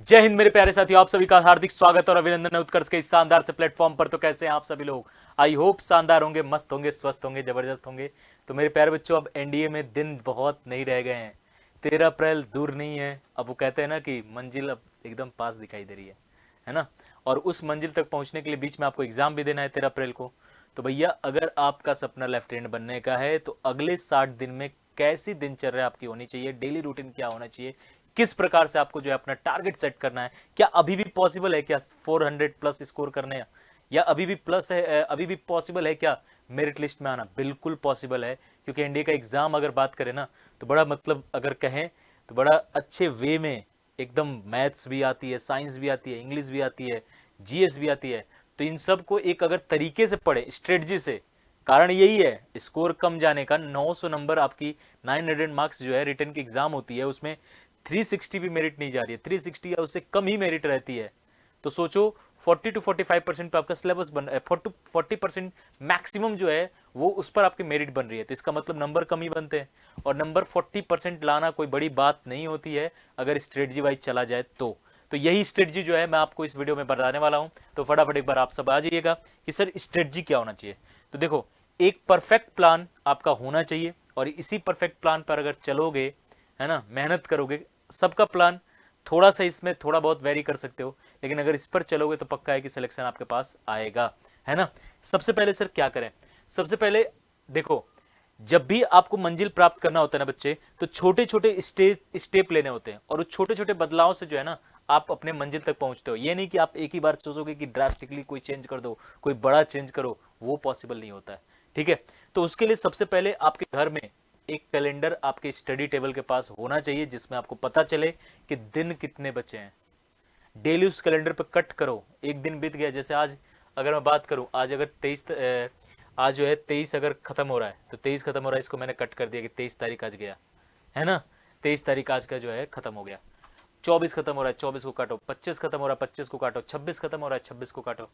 जय हिंद मेरे प्यारे साथियों, आप सभी का हार्दिक स्वागत और अभिनंदन है उत्कर्ष के इस शानदार से प्लेटफॉर्म पर। तो कैसे हैं आप सभी लोग? आई होप शानदार होंगे, मस्त होंगे, स्वस्थ होंगे, जबरदस्त होंगे। तो मेरे प्यारे बच्चों, अब एनडीए में दिन बहुत नहीं रह गए हैं। 13 अप्रैल दूर नहीं है। अब वो कहते हैं ना कि मंजिल अब एकदम पास दिखाई दे रही है ना। और उस मंजिल तक पहुंचने के लिए बीच में आपको एग्जाम भी देना है 13 अप्रैल को। तो भैया, अगर आपका सपना लेफ्टिनेंट बनने का है तो अगले 60 दिन में कैसी दिनचर्या आपकी होनी चाहिए, डेली रूटीन क्या होना चाहिए, किस प्रकार से आपको जो है अपना टारगेट सेट करना है, क्या अभी भी पॉसिबल है क्या 400+ स्कोर करने, या अभी भी प्लस है, अभी भी पॉसिबल है क्या मेरिट लिस्ट में आना? बिल्कुल पॉसिबल है, क्योंकि एनडीए का एग्जाम अगर बात करें ना तो बड़ा मतलब अगर कहें तो बड़ा अच्छे वे में एकदम मैथ्स भी आती है, साइंस भी आती है, इंग्लिश भी आती है, जीएस भी आती है। तो इन सब को एक अगर तरीके से पढ़े, स्ट्रेटजी से, कारण यही है स्कोर कम जाने का। 900 नंबर आपकी 900 मार्क्स जो है रिटर्न की एग्जाम होती है, उसमें 360 भी मेरिट नहीं जा रही है, 360 या उससे कम ही मेरिट रहती है। तो सोचो 40 to 45% पे आपका सिलेबस बन 40% मैक्सिमम जो है वो उस पर आपकी मेरिट बन रही है। तो इसका मतलब नंबर कम ही बनते हैं, और नंबर 40% लाना कोई बड़ी बात नहीं होती है अगर स्ट्रेटजी वाइज चला जाए तो यही स्ट्रेटजी जो है मैं आपको इस वीडियो में बताने वाला हूं। तो फटाफट एक बार आप सब आ जाइएगा कि सर स्ट्रेटजी क्या होना चाहिए। तो देखो, एक परफेक्ट प्लान आपका होना चाहिए, और इसी परफेक्ट प्लान पर अगर चलोगे, है ना, मेहनत करोगे, सबका प्लान थोड़ा सा इसमें थोड़ा बहुत वेरी कर सकते हो, लेकिन अगर इस पर चलोगे तो पक्का है कि सिलेक्शन आपके पास आएगा, है ना। सबसे पहले सर क्या करें? सबसे पहले देखो, जब भी आपको मंजिल प्राप्त करना होता है ना बच्चे, तो छोटे छोटे स्टेप लेने होते हैं, और उस छोटे छोटे बदलाव से जो है ना आप अपने मंजिल तक पहुंचते हो। ये नहीं कि आप एक ही बार सोचोगे कि ड्रास्टिकली कोई चेंज कर दो, कोई बड़ा चेंज करो, वो पॉसिबल नहीं होता है। ठीक है, तो उसके लिए सबसे पहले आपके घर में एक कैलेंडर आपके स्टडी टेबल के पास होना चाहिए, जिसमें आपको पता चले कि दिन कितने बचे हैं। डेली उस कैलेंडर पे कट करो। एक दिन बीत गया, जैसे आज अगर मैं बात करूं, आज अगर 23, आज जो है 23 अगर खत्म हो रहा है तो 23 खत्म हो रहा है, इसको मैंने कट कर दिया कि 23 तारीख आज गया, है ना। 23 तारीख आज का जो है खत्म हो गया। 24 खत्म हो रहा है, 24 को काटो। 25 खत्म हो रहा है, 25 को काटो। 26 खत्म हो रहा है, 26 को काटो।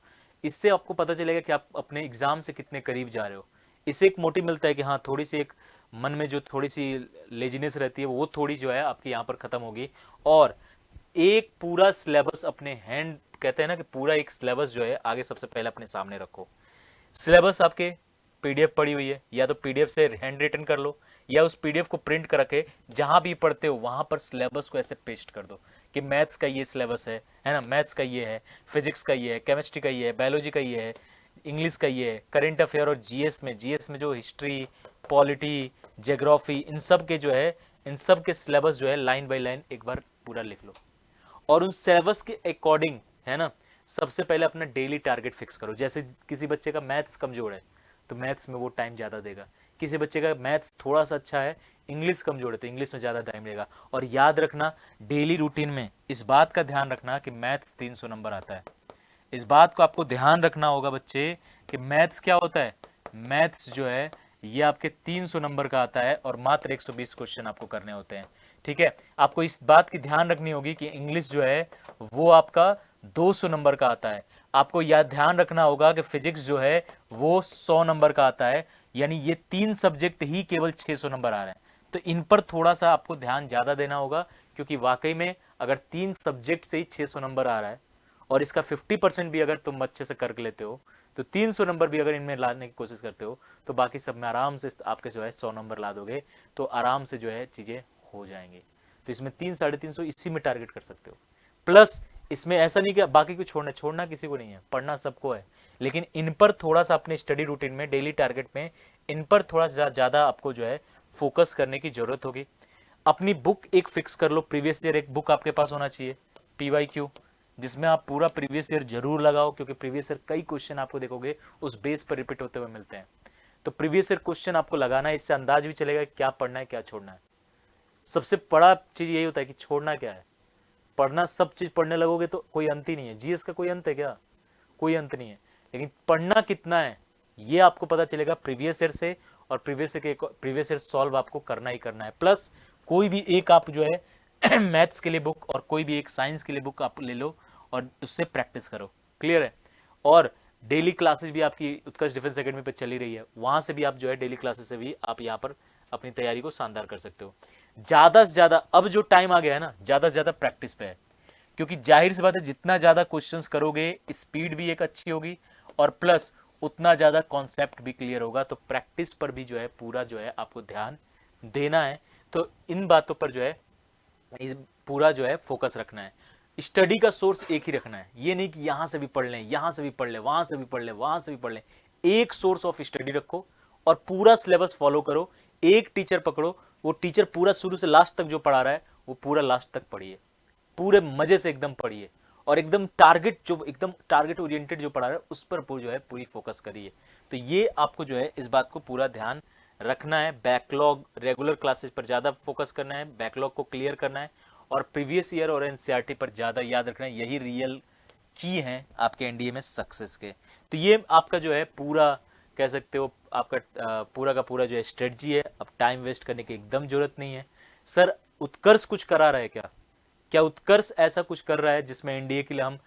इससे आपको पता चलेगा कि आप अपने एग्जाम से कितने करीब जा रहे हो। इससे एक मोटिव मिलता है कि हाँ, थोड़ी सी एक मन में जो थोड़ी सी लेजीनेस रहती है वो थोड़ी जो है आपकी यहाँ पर खत्म होगी। और एक पूरा सिलेबस अपने हैंड, कहते हैं ना कि पूरा एक सिलेबस जो है आगे सबसे पहले अपने सामने रखो। सिलेबस आपके पीडीएफ पड़ी हुई है, या तो पीडीएफ से हैंड रिटन कर लो, या उस पीडीएफ को प्रिंट करके जहां भी पढ़ते हो वहां पर सिलेबस को ऐसे पेस्ट कर दो कि मैथ्स का ये सिलेबस है ना, मैथ्स का ये है, फिजिक्स का ये है, केमिस्ट्री का ये है, बायोलॉजी का ये है, इंग्लिश का ये है, करेंट अफेयर, और जीएस में जो हिस्ट्री, पॉलिटी, ज्योग्राफी, इन सब के जो है, इन सब के सिलेबस जो है लाइन बाय लाइन एक बार पूरा लिख लो। और उन सिलेबस के अकॉर्डिंग, है ना, सबसे पहले अपना डेली टारगेट फिक्स करो। जैसे किसी बच्चे का मैथ्स कमजोर है तो मैथ्स में वो टाइम ज़्यादा देगा। किसी बच्चे का मैथ्स थोड़ा सा अच्छा है, इंग्लिश कमजोर है तो इंग्लिश में ज़्यादा टाइम देगा। और याद रखना, डेली रूटीन में इस बात का ध्यान रखना कि मैथ्स 300 नंबर आता है। इस बात को आपको ध्यान रखना होगा बच्चे कि मैथ्स क्या होता है। मैथ्स जो है ये आपके 300 नंबर का आता है, और मात्र 120 क्वेश्चन आपको करने होते हैं। ठीक है, आपको इस बात की ध्यान रखनी होगी कि इंग्लिश जो है वो आपका 200 नंबर का आता है। आपको यह ध्यान रखना होगा कि फिजिक्स जो है वो 100 नंबर का आता है। यानी ये 3 सब्जेक्ट ही केवल 600 नंबर आ रहे हैं। तो इन पर थोड़ा सा आपको ध्यान ज्यादा देना होगा, क्योंकि वाकई में अगर 3 सब्जेक्ट से ही 600 नंबर आ रहा है, और इसका 50% भी अगर तुम अच्छे से कर लेते हो, तो 300 नंबर भी अगर इनमें लाने की कोशिश करते हो, तो बाकी सब में आराम से आपके जो है 100 नंबर ला दोगे, तो आराम से जो है चीज़ें हो जाएंगी। तो इसमें 300-350 इसी में टारगेट कर सकते हो। प्लस इसमें ऐसा नहीं कि बाकी को छोड़ना छोड़ना किसी को नहीं है, पढ़ना सबको है, लेकिन इन पर थोड़ा सा अपने स्टडी रूटीन में, डेली टारगेट में, इन पर थोड़ा ज़्यादा आपको जो है फोकस करने की जरूरत होगी। अपनी बुक एक फिक्स कर लो, प्रीवियस ईयर एक बुक आपके पास होना चाहिए, PYQ, जिसमें आप पूरा प्रीवियस ईयर जरूर लगाओ, क्योंकि प्रीवियस ईयर कई क्वेश्चन आपको देखोगे उस बेस पर रिपीट होते हुए मिलते हैं। तो प्रीवियस ईयर क्वेश्चन आपको लगाना है, इससे अंदाज भी चलेगा क्या पढ़ना है क्या छोड़ना है। सबसे बड़ा चीज यही होता है कि छोड़ना क्या है। पढ़ना, सब चीज पढ़ने लगोगे तो कोई अंत ही नहीं है। जीएस का कोई अंत है क्या? कोई अंत नहीं है। लेकिन पढ़ना कितना है ये आपको पता चलेगा प्रीवियस ईयर से, और प्रीवियस ईयर सॉल्व आपको करना ही करना है। प्लस कोई भी एक आप जो है मैथ्स के लिए बुक, और कोई भी एक साइंस के लिए बुक आप ले लो, और उससे प्रैक्टिस करो। क्लियर है? और डेली क्लासेस भी आपकी उत्कर्ष डिफेंस एकेडमी पे चली रही है, वहां से भी आप जो है डेली क्लासेस से भी आप यहाँ पर अपनी तैयारी को शानदार कर सकते हो। ज्यादा से ज्यादा अब जो टाइम आ गया है ना, ज्यादा से ज्यादा प्रैक्टिस पे है। क्योंकि जाहिर सी बात है जितना ज्यादा क्वेश्चंस करोगे स्पीड भी एक अच्छी होगी और प्लस उतना ज्यादा कॉन्सेप्ट भी क्लियर होगा। तो प्रैक्टिस पर भी जो है पूरा जो है आपको ध्यान देना है। तो इन बातों पर जो है पूरा जो है फोकस रखना है। स्टडी का सोर्स एक ही रखना है, ये नहीं कि यहां से भी पढ़ लें, यहां से भी पढ़ लें, वहां से भी पढ़ लें, वहां से भी पढ़ लें। एक सोर्स ऑफ स्टडी रखो और पूरा सिलेबस फॉलो करो। एक टीचर पकड़ो, वो टीचर पूरा शुरू से लास्ट तक जो पढ़ा रहा है वो पूरा लास्ट तक पढ़िए, पूरे मजे से एकदम पढ़िए और एकदम टारगेट जो एकदम टारगेट ओरिएंटेड जो पढ़ा रहा है उस पर जो है पूरी फोकस करिए। तो ये आपको जो है इस बात को पूरा ध्यान रखना है। बैकलॉग रेगुलर क्लासेस पर ज्यादा फोकस करना है, बैकलॉग को क्लियर करना है और प्रीवियस ईयर और एनसीईआरटी पर ज्यादा याद रखना है। यही रियल की है आपके एनडीए में सक्सेस के। तो ये आपका जो है पूरा कह सकते हो आपका पूरा का पूरा जो है स्ट्रेटजी है। अब टाइम वेस्ट करने की एकदम जरूरत नहीं है। सर उत्कर्ष कुछ करा रहा है क्या? क्या उत्कर्ष ऐसा कुछ कर रहा है जिसमें एनडीए के लिए हम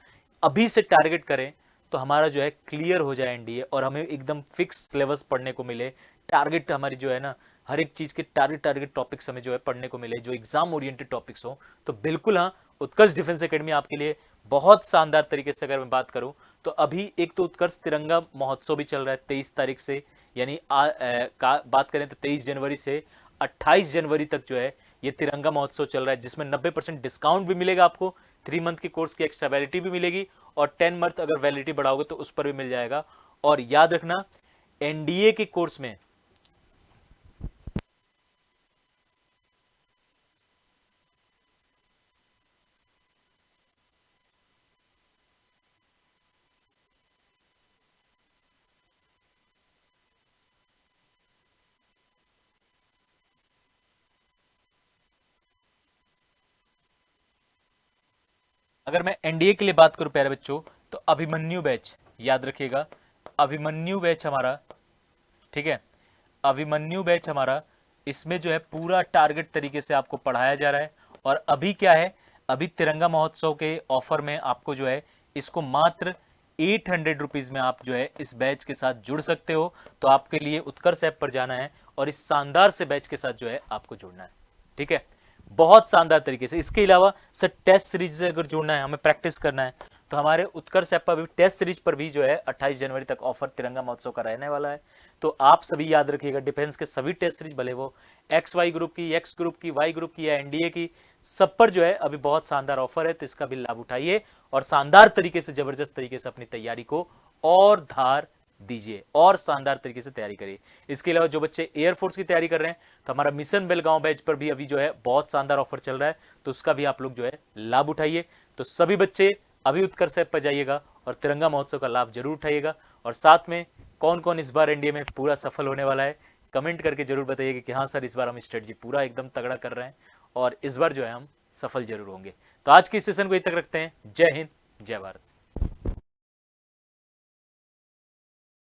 अभी से टारगेट करें तो हमारा जो है क्लियर हो जाए एनडीए और हमें एकदम फिक्स सिलेबस पढ़ने को मिले? टारगेट हमारी जो है ना हर एक चीज के टारगेट टॉपिक्स हमें जो है पढ़ने को मिले जो एग्जाम ओरिएंटेड टॉपिक्स हो, तो बिल्कुल हाँ, उत्कर्ष डिफेंस एकेडमी आपके लिए बहुत शानदार तरीके से अगर मैं बात करूं तो अभी एक तो उत्कर्ष तिरंगा महोत्सव भी चल रहा है 23 तारीख से, यानी बात करें तो 23 जनवरी से 28 जनवरी तक जो है ये तिरंगा महोत्सव चल रहा है, जिसमें 90% डिस्काउंट भी मिलेगा आपको, 3 मंथ की कोर्स की एक्स्ट्रा वैलिडिटी भी मिलेगी और 10 मंथ अगर वैलिडिटी बढ़ाओगे तो उस पर भी मिल जाएगा। और याद रखना एनडीए के कोर्स में अगर मैं एनडीए के लिए बात करूं प्यारे बच्चों तो अभिमन्यु बैच याद रखिएगा। अभिमन्यु बैच हमारा, ठीक है, अभिमन्यु बैच हमारा इसमें जो है पूरा टारगेट तरीके से आपको पढ़ाया जा रहा है। और अभी क्या है, अभी तिरंगा महोत्सव के ऑफर में आपको जो है इसको मात्र 800 रुपीज में आप जो है इस बैच के साथ जुड़ सकते हो। तो आपके लिए उत्कर्ष ऐप पर जाना है और इस शानदार से बैच के साथ जो है आपको जुड़ना है, ठीक है, बहुत शानदार तरीके से। इसके अलावा सर टेस्ट सीरीज से अगर जुड़ना है, हमें प्रैक्टिस करना है, तो हमारे उत्कर्ष ऐप पर भी टेस्ट सीरीज पर भी जो है 28 जनवरी तक ऑफर तिरंगा महोत्सव का रहने वाला है। तो आप सभी याद रखिएगा डिफेंस के सभी टेस्ट सीरीज, भले वो एक्स वाई ग्रुप की, एक्स ग्रुप की, वाई ग्रुप की या एनडीए की, सब पर जो है अभी बहुत शानदार ऑफर है। तो इसका भी लाभ उठाइए और शानदार तरीके से, जबरदस्त तरीके से अपनी तैयारी को और धार दीजिए और शानदार तरीके से तैयारी करिए। इसके अलावा जो बच्चे एयरफोर्स की तैयारी कर रहे हैं तो हमारा मिशन बेलगांव बैच पर भी अभी जो है बहुत शानदार ऑफर चल रहा है, तो उसका भी आप लोग जो है लाभ उठाइए। तो सभी बच्चे अभी उत्कर्ष ऐप पर जाइएगा और तिरंगा महोत्सव का लाभ जरूर उठाइएगा। और साथ में कौन कौन इस बार एनडीए में पूरा सफल होने वाला है कमेंट करके जरूर बताइएगा कि हाँ सर इस बार हम स्ट्रेटजी पूरा एकदम तगड़ा कर रहे हैं और इस बार जो है हम सफल जरूर होंगे। तो आज की सेशन को यहीं तक रखते हैं। जय हिंद, जय भारत।